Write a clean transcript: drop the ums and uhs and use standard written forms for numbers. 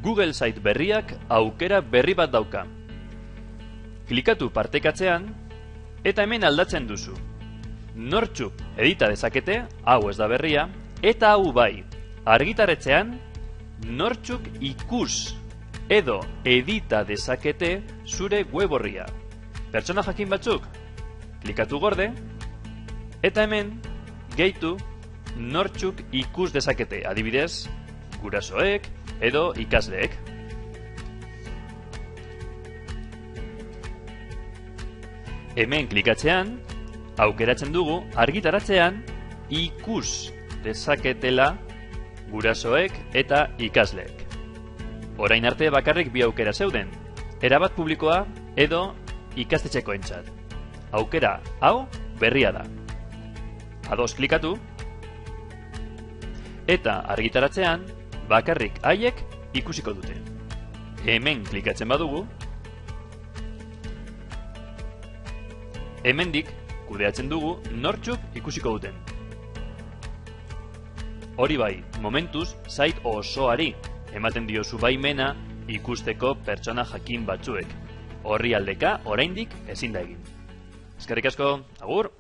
Google Site berriak aukera berri bat dauka. Klikatu partekatzean, eta hemen aldatzen duzu. Nortzuk edita dezakete, hau ez da berria, eta hau bai, argitaretzean, nortzuk ikus edo edita dezakete zure web orria. Pertsona jakin batzuk, klikatu gorde, eta hemen, gehitu, nortzuk ikus dezakete, adibidez, gurasoek edo ikasleek. Hemen klikatzean, aukeratzen dugu argitaratzean ikus dezaketela gurasoek eta ikasleek. Orain arte bakarrik bi aukera zeuden, erabat publikoa edo ikastetxekoentzat. Aukera hau berria da. Ados klikatu, eta argitaratzean bakarrik haiek ikusiko dute. Hemen klikatzen badugu, hemendik kudeatzen dugu nortzuk ikusiko duten. Hori bai, momentuz, site osoari ematen diozu baimena ikusteko pertsona jakin batzuek. Orrialdeka oraindik ezin da egin. Eskerrik asko, agur!